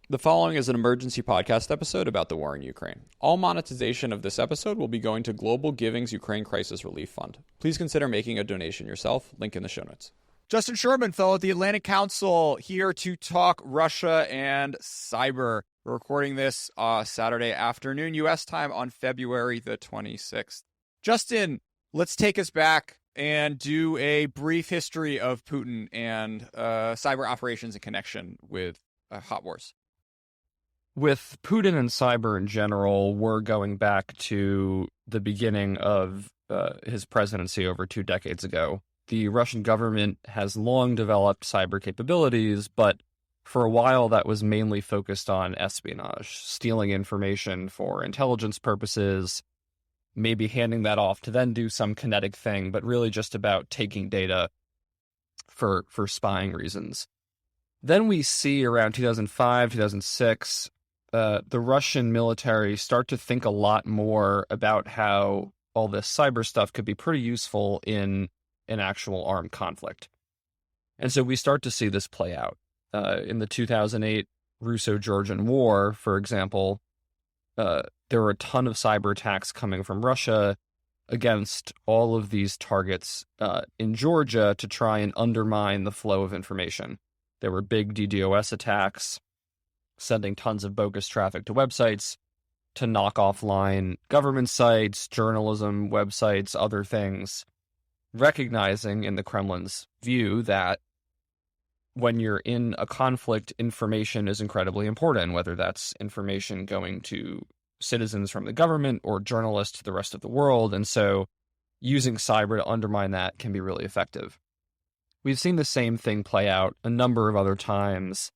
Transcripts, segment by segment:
The following is an emergency podcast episode about the war in Ukraine. All monetization of this episode will be going to Global Giving's Ukraine Crisis Relief Fund. Please consider making a donation yourself. Link in the show notes. Justin Sherman, fellow at the Atlantic Council, here to talk Russia and cyber. We're recording this Saturday afternoon, U.S. time on February the 26th. Justin, let's take us back and do a brief history of Putin and cyber operations in connection with hot wars. With Putin and cyber in general, we're going back to the beginning of his presidency over 2 decades ago. The Russian government has long developed cyber capabilities, but for a while that was mainly focused on espionage, stealing information for intelligence purposes, maybe handing that off to then do some kinetic thing, but really just about taking data for spying reasons. Then we see around 2005, 2006, the Russian military start to think a lot more about how all this cyber stuff could be pretty useful in an actual armed conflict. And so we start to see this play out. In the 2008 Russo-Georgian War, for example, there were a ton of cyber attacks coming from Russia against all of these targets in Georgia to try and undermine the flow of information. There were big DDoS attacks, sending tons of bogus traffic to websites to knock offline government sites, journalism websites, other things, recognizing in the Kremlin's view that when you're in a conflict, information is incredibly important, whether that's information going to citizens from the government or journalists to the rest of the world. And so using cyber to undermine that can be really effective. We've seen the same thing play out a number of other times,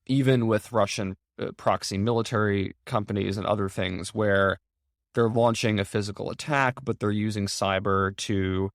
even with Russian proxy military companies and other things where they're launching a physical attack, but they're using cyber to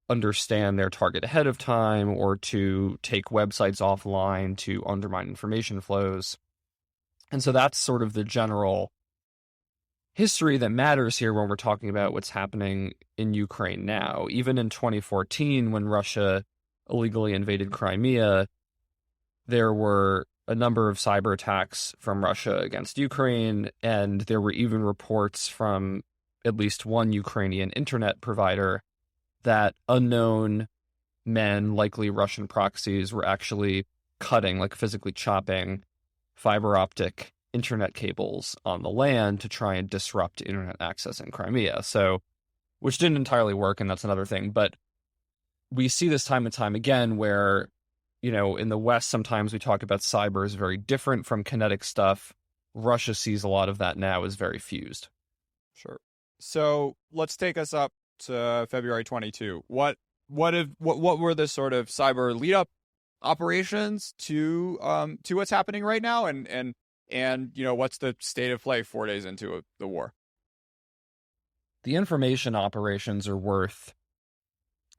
understand their target ahead of time or to take websites offline to undermine information flows. And so that's sort of the general history that matters here when we're talking about what's happening in Ukraine now. Even in 2014, when Russia illegally invaded Crimea, there were a number of cyber attacks from Russia against Ukraine, and there were even reports from at least one Ukrainian internet provider that unknown men, likely Russian proxies, were actually cutting, like physically chopping, fiber optic internet cables on the land to try and disrupt internet access in Crimea. So, which didn't entirely work, and that's another thing. But we see this time and time again where, you know, in the West, sometimes we talk about cyber as very different from kinetic stuff. Russia sees a lot of that now as very fused. Sure. So let's take us up to February 22. What were the sort of cyber lead up operations to what's happening right now, and you know, what's the state of play 4 days into the war? The information operations are worth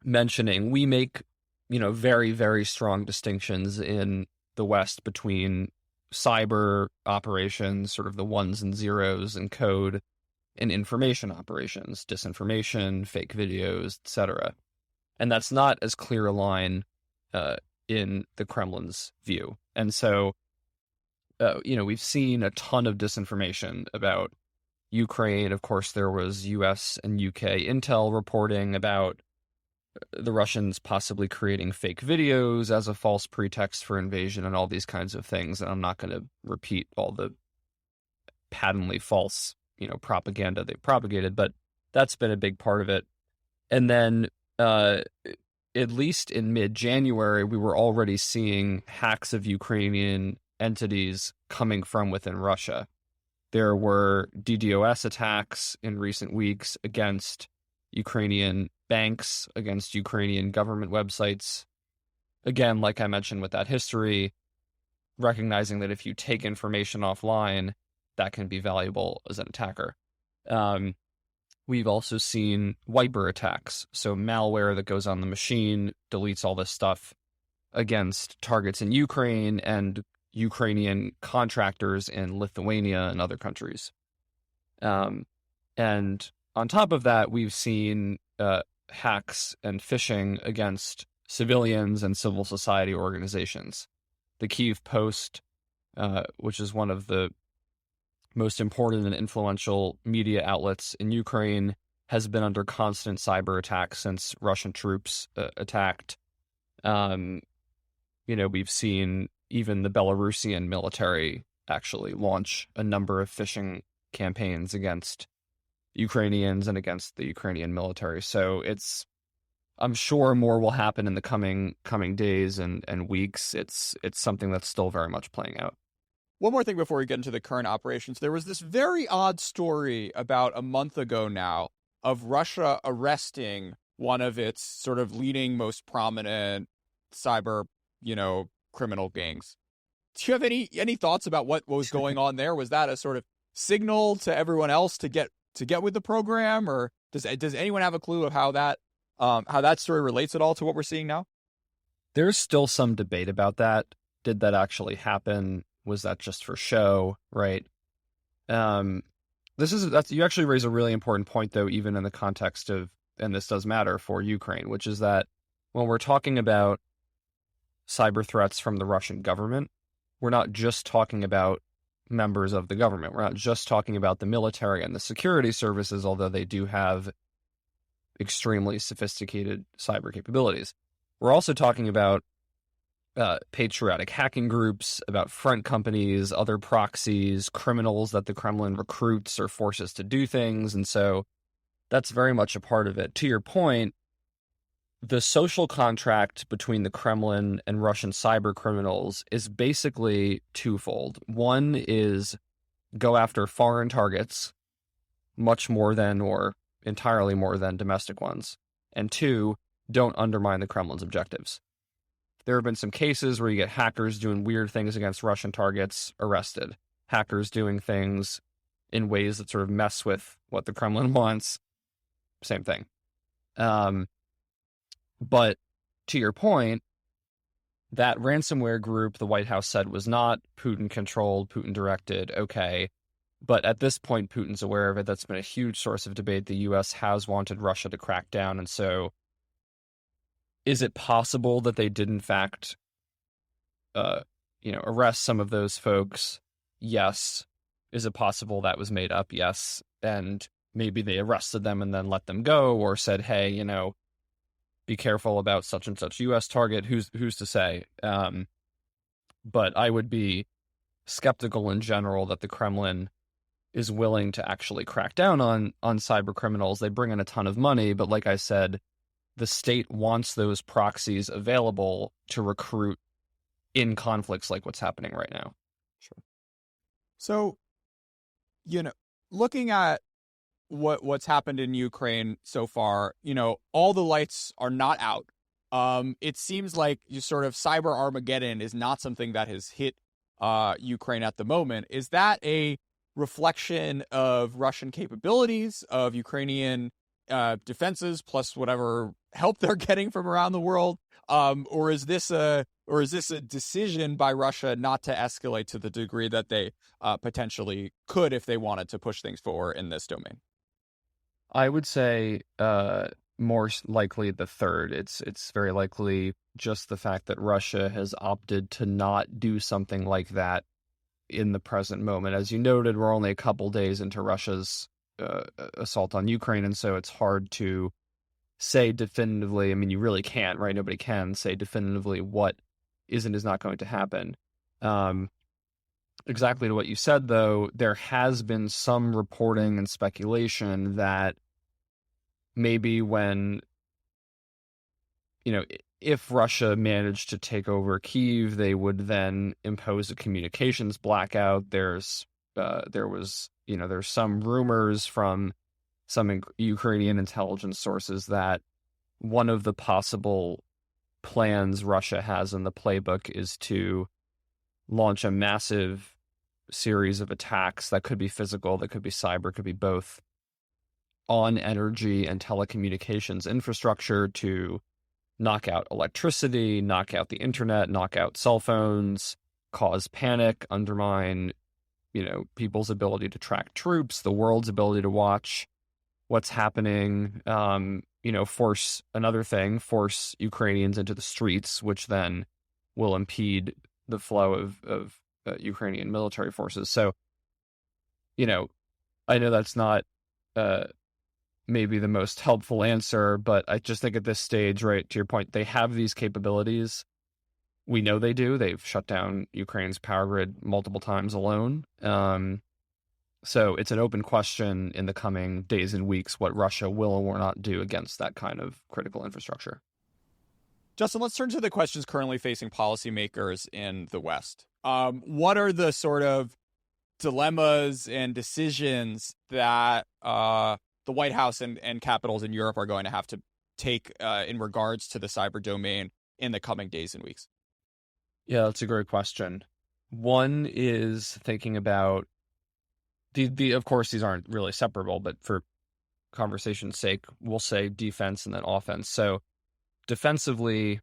mentioning. We make, you know, very, very strong distinctions in the West between cyber operations, sort of the ones and zeros in code, and information operations, disinformation, fake videos, etc. And that's not as clear a line in the Kremlin's view. And so, you know, we've seen a ton of disinformation about Ukraine. Of course, there was US and UK intel reporting about the Russians possibly creating fake videos as a false pretext for invasion and all these kinds of things. And I'm not going to repeat all the patently false, you know, propaganda they propagated, but that's been a big part of it. And then, at least in mid-January, we were already seeing hacks of Ukrainian entities coming from within Russia. There were DDoS attacks in recent weeks against Ukrainian banks, against Ukrainian government websites. Again, like I mentioned with that history, recognizing that if you take information offline, that can be valuable as an attacker. We've also seen wiper attacks, so malware that goes on the machine, deletes all this stuff against targets in Ukraine and Ukrainian contractors in Lithuania and other countries. And on top of that, we've seen hacks and phishing against civilians and civil society organizations. The Kyiv Post which is one of the most important and influential media outlets in Ukraine, has been under constant cyber attacks since Russian troops attacked. We've seen even the Belarusian military actually launch a number of phishing campaigns against Ukrainians and against the Ukrainian military. So I'm sure more will happen in the coming days and weeks. It's something that's still very much playing out. One more thing before we get into the current operations. There was this very odd story about a month ago now of Russia arresting one of its sort of leading, most prominent cyber, criminal gangs. Do you have any thoughts about what was going on there? Was that a sort of signal to everyone else to get with the program, or does anyone have a clue of how that story relates at all to what we're seeing now? There's still some debate about that. Did that actually happen? Was that just for show? Right. You actually raise a really important point, though, even in the context of, and this does matter for Ukraine, which is that when we're talking about cyber threats from the Russian government, we're not just talking about members of the government. We're not just talking about the military and the security services, although they do have extremely sophisticated cyber capabilities. We're also talking about patriotic hacking groups, about front companies, other proxies, criminals that the Kremlin recruits or forces to do things. And so that's very much a part of it. To your point, the social contract between the Kremlin and Russian cyber criminals is basically twofold. One is go after foreign targets much more than or entirely more than domestic ones. And two, don't undermine the Kremlin's objectives. There have been some cases where you get hackers doing weird things against Russian targets arrested. Hackers doing things in ways that sort of mess with what the Kremlin wants. Same thing. But to your point, that ransomware group, the White House said, was not Putin-controlled, Putin-directed. Okay. But at this point, Putin's aware of it. That's been a huge source of debate. The U.S. has wanted Russia to crack down. And so is it possible that they did, in fact, arrest some of those folks? Yes. Is it possible that was made up? Yes. And maybe they arrested them and then let them go, or said, hey, be careful about such and such U.S. target. Who's to say? But I would be skeptical in general that the Kremlin is willing to actually crack down on cyber criminals. They bring in a ton of money, but like I said, the state wants those proxies available to recruit in conflicts like what's happening right now. Sure. So, looking at what's happened in Ukraine so far, all the lights are not out. It seems like you sort of cyber Armageddon is not something that has hit Ukraine at the moment. Is that a reflection of Russian capabilities, of Ukrainian defenses, plus whatever help they're getting from around the world, or is this a decision by Russia not to escalate to the degree that they potentially could if they wanted to push things forward in this domain? I would say more likely the third. It's very likely just the fact that Russia has opted to not do something like that in the present moment. As you noted, we're only a couple days into Russia's assault on Ukraine, and so it's hard to say definitively. I mean, you really can't, right? Nobody can say definitively what is and is not going to happen. Exactly to what you said, though, there has been some reporting and speculation that maybe when, if Russia managed to take over Kyiv, they would then impose a communications blackout. There's some rumors from some Ukrainian intelligence sources that one of the possible plans Russia has in the playbook is to launch a massive series of attacks that could be physical, that could be cyber, could be both, on energy and telecommunications infrastructure to knock out electricity, knock out the internet, knock out cell phones, cause panic, undermine, people's ability to track troops, the world's ability to watch what's happening, force Ukrainians into the streets, which then will impede the flow of Ukrainian military forces. So, I know that's not maybe the most helpful answer, but I just think at this stage, right, to your point, they have these capabilities. We know they do. They've shut down Ukraine's power grid multiple times alone. So it's an open question in the coming days and weeks what Russia will or will not do against that kind of critical infrastructure. Justin, let's turn to the questions currently facing policymakers in the West. What are the sort of dilemmas and decisions that the White House and capitals in Europe are going to have to take in regards to the cyber domain in the coming days and weeks? Yeah, that's a great question. One is thinking about of course, these aren't really separable, but for conversation's sake, we'll say defense and then offense. So defensively,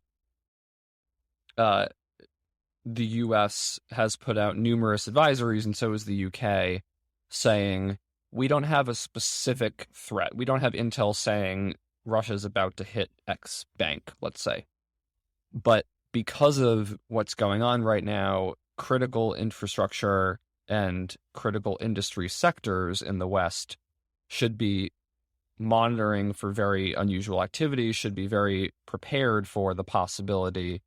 the U.S. has put out numerous advisories, and so has the U.K., saying we don't have a specific threat. We don't have intel saying Russia's about to hit X bank, let's say. But because of what's going on right now, critical infrastructure and critical industry sectors in the West should be monitoring for very unusual activity, should be very prepared for the possibility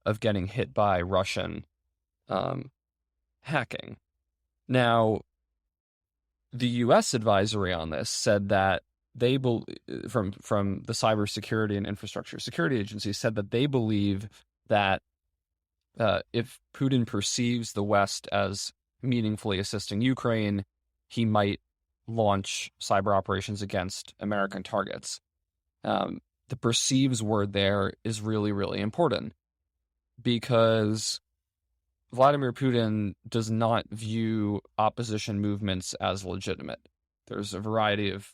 of getting hit by Russian hacking. Now, the U.S. advisory on this said that they from the Cybersecurity and Infrastructure Security Agency said that they believe that if Putin perceives the West as meaningfully assisting Ukraine, he might launch cyber operations against American targets. The perceives word there is really, really important because Vladimir Putin does not view opposition movements as legitimate. There's a variety of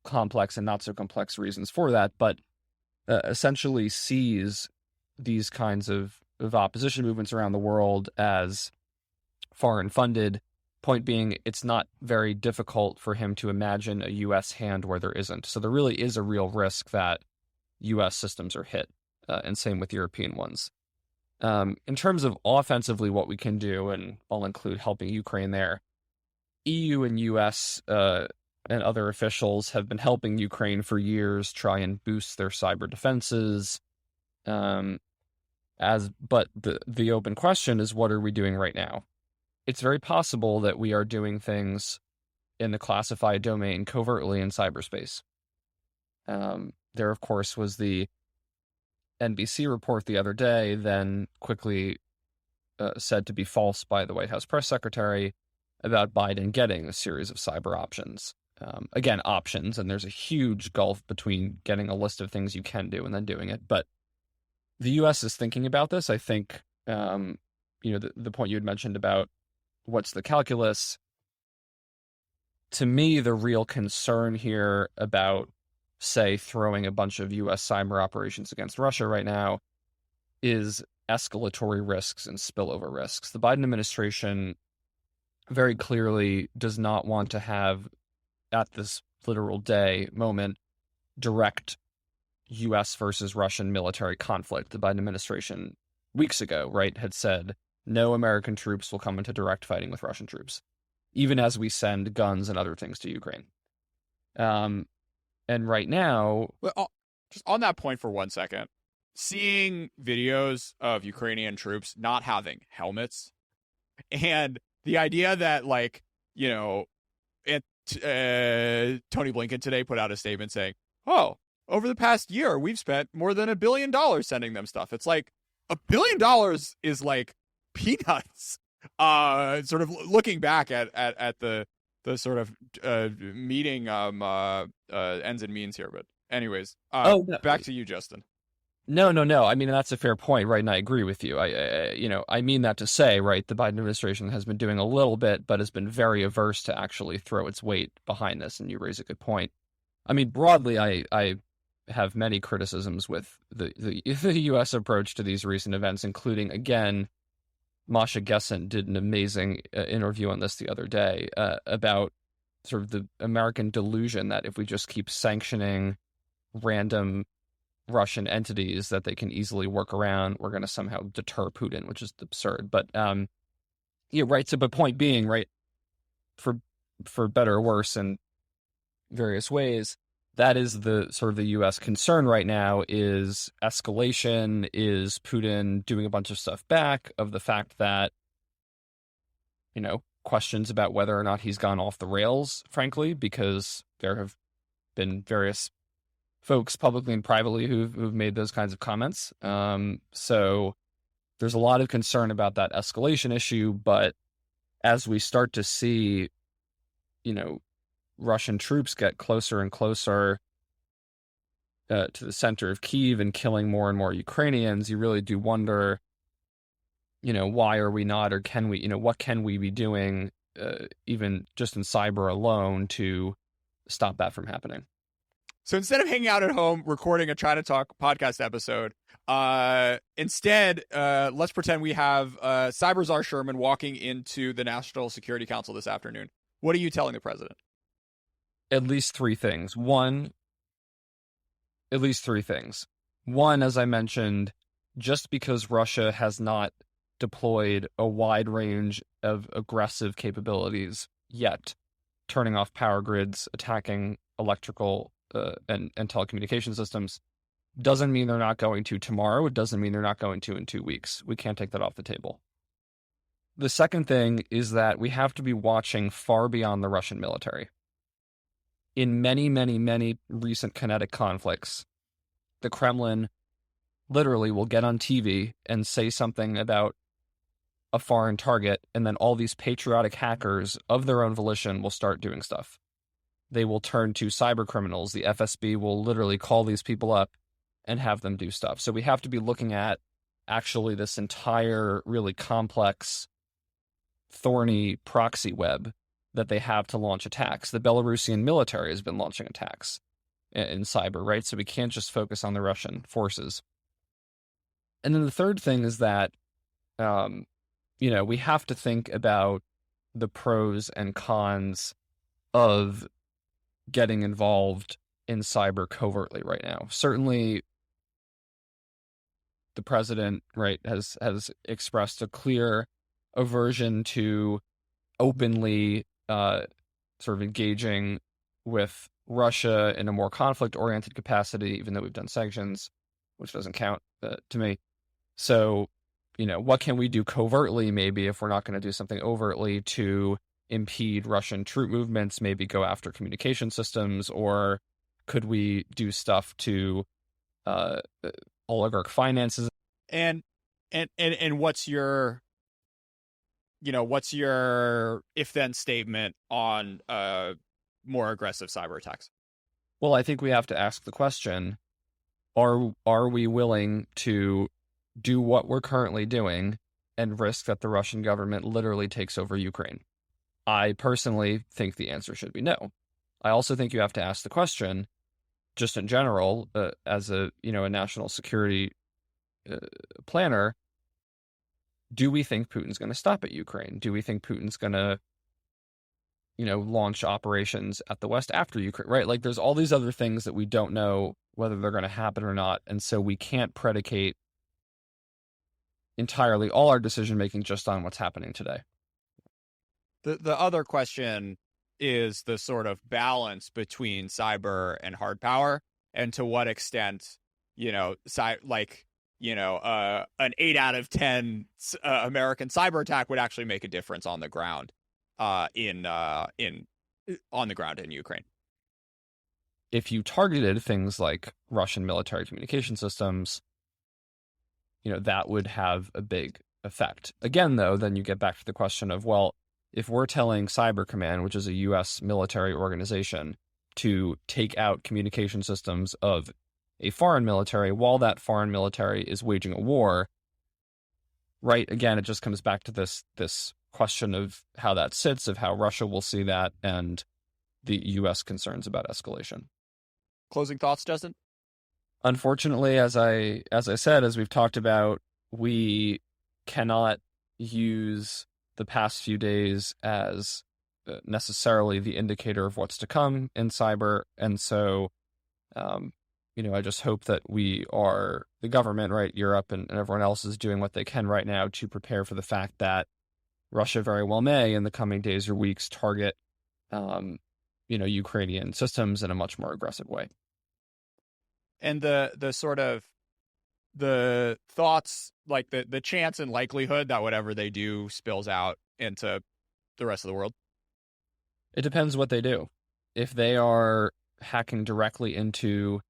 complex and not so complex reasons for that, but essentially sees these kinds of opposition movements around the world as foreign funded. Point being, it's not very difficult for him to imagine a U.S. hand where there isn't. So there really is a real risk that U.S. systems are hit, and same with European ones. In terms of offensively what we can do, and I'll include helping Ukraine there, EU and U.S. And other officials have been helping Ukraine for years try and boost their cyber defenses. But the open question is, what are we doing right now? It's very possible that we are doing things in the classified domain covertly in cyberspace. There, of course, was the NBC report the other day, then quickly said to be false by the White House press secretary about Biden getting a series of cyber options. Again, options, and there's a huge gulf between getting a list of things you can do and then doing it. But the U.S. is thinking about this. I think, the point you had mentioned about what's the calculus. To me, the real concern here about, say, throwing a bunch of U.S. cyber operations against Russia right now is escalatory risks and spillover risks. The Biden administration very clearly does not want to have, at this literal day moment, direct U.S. versus Russian military conflict. The Biden administration weeks ago, right, had said no American troops will come into direct fighting with Russian troops, even as we send guns and other things to Ukraine. And right now... Well, just on that point for 1 second, seeing videos of Ukrainian troops not having helmets and the idea that, Tony Blinken today put out a statement saying, oh, over the past year, we've spent more than $1 billion sending them stuff. It's like $1 billion is like peanuts. Sort of looking back at the sort of meeting ends and means here. But anyways, back to you, Justin. No. I mean, that's a fair point, right? And I agree with you. I mean that to say, right, the Biden administration has been doing a little bit, but has been very averse to actually throw its weight behind this. And you raise a good point. I mean, broadly, I have many criticisms with the U.S. approach to these recent events, including, again, Masha Gessen did an amazing interview on this the other day about sort of the American delusion that if we just keep sanctioning random Russian entities that they can easily work around. We're going to somehow deter Putin, which is absurd. But yeah, right. So, but point being, right, for better or worse in various ways, that is the sort of the U.S. concern right now is escalation, is Putin doing a bunch of stuff back, of the fact that, questions about whether or not he's gone off the rails, frankly, because there have been various folks publicly and privately who've made those kinds of comments. So there's a lot of concern about that escalation issue, but as we start to see, Russian troops get closer and closer to the center of Kyiv and killing more and more Ukrainians, you really do wonder, why are we not, or can we, what can we be doing, even just in cyber alone, to stop that from happening? So instead of hanging out at home recording a China Talk podcast episode, instead, let's pretend we have Cyber Czar Sherman walking into the National Security Council this afternoon. What are you telling the president? At least three things. One, as I mentioned, just because Russia has not deployed a wide range of aggressive capabilities yet, turning off power grids, attacking electrical and telecommunication systems, doesn't mean they're not going to tomorrow. It doesn't mean they're not going to in 2 weeks. We can't take that off the table. The second thing is that we have to be watching far beyond the Russian military. In many, many, many recent kinetic conflicts, the Kremlin literally will get on TV and say something about a foreign target, and then all these patriotic hackers of their own volition will start doing stuff. They will turn to cyber criminals. The FSB will literally call these people up and have them do stuff. So we have to be looking at actually this entire really complex, thorny proxy web that they have to launch attacks. The Belarusian military has been launching attacks in cyber, right? So we can't just focus on the Russian forces. And then the third thing is that, we have to think about the pros and cons of getting involved in cyber covertly right now. Certainly, the president, right, has expressed a clear aversion to openly sort of engaging with Russia in a more conflict-oriented capacity, even though we've done sanctions, which doesn't count to me. So, what can we do covertly, maybe, if we're not going to do something overtly to impede Russian troop movements, maybe go after communication systems, or could we do stuff to oligarch finances? And what's your if then statement on more aggressive cyber attacks? Well, I think we have to ask the question, are we willing to do what we're currently doing and risk that the Russian government literally takes over Ukraine? I personally think the answer should be no. I also think you have to ask the question, just in general, as a national security planner, do we think Putin's going to stop at Ukraine? Do we think Putin's going to, launch operations at the West after Ukraine, right? Like, there's all these other things that we don't know whether they're going to happen or not. And so we can't predicate entirely all our decision-making just on what's happening today. The other question is the sort of balance between cyber and hard power, and to what extent, an 8 out of 10 American cyber attack would actually make a difference on the ground, on the ground in Ukraine. If you targeted things like Russian military communication systems, that would have a big effect. Again, though, then you get back to the question of, well, if we're telling Cyber Command, which is a U.S. military organization, to take out communication systems of a foreign military while that foreign military is waging a war, right? Again, it just comes back to this question of how that sits, of how Russia will see that, and the U.S. concerns about escalation. Closing thoughts, Justin? Unfortunately, as I said, as we've talked about, we cannot use the past few days as necessarily the indicator of what's to come in cyber. And so, I just hope that the government, right, Europe and everyone else is doing what they can right now to prepare for the fact that Russia very well may in the coming days or weeks target, Ukrainian systems in a much more aggressive way. And the sort of the thoughts, like the chance and likelihood that whatever they do spills out into the rest of the world? It depends what they do. If they are hacking directly into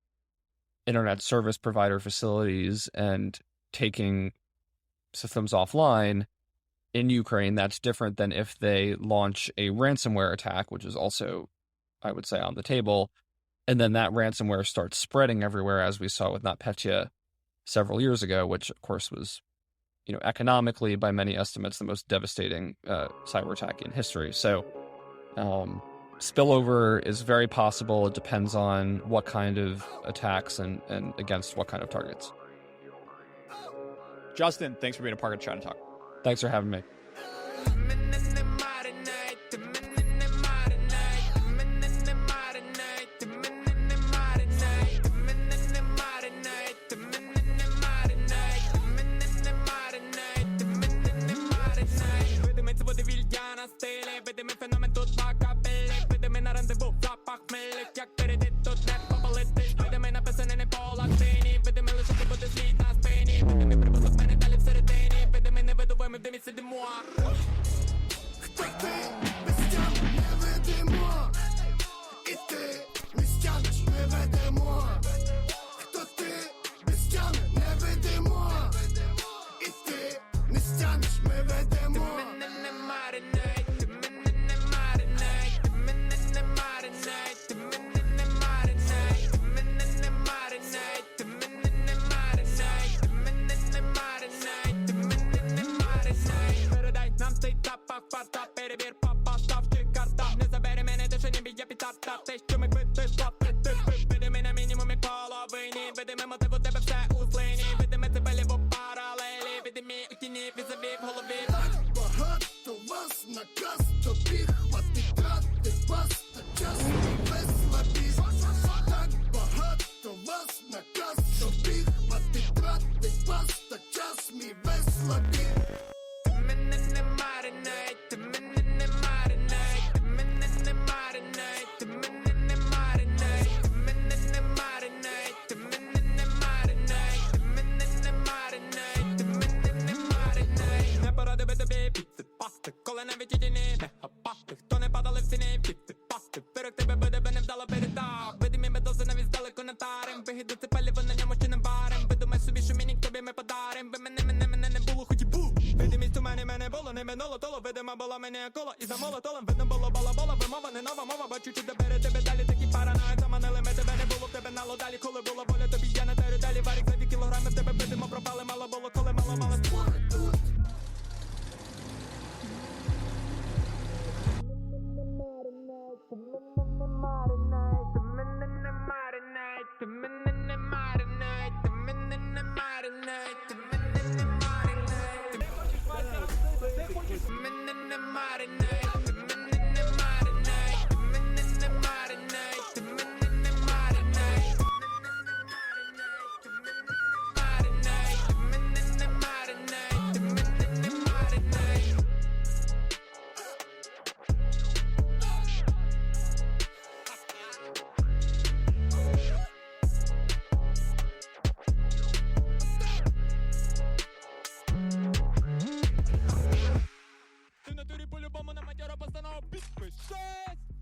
internet service provider facilities and taking systems offline in Ukraine, that's different than if they launch a ransomware attack, which is also, I would say, on the table. And then that ransomware starts spreading everywhere, as we saw with NotPetya several years ago, which, of course, was, economically, by many estimates, the most devastating cyber attack in history. So spillover is very possible. It depends on what kind of attacks and against what kind of targets. Justin, thanks for being a part of China Talk. Thanks for having me. По-любому на матера постанова підпишись.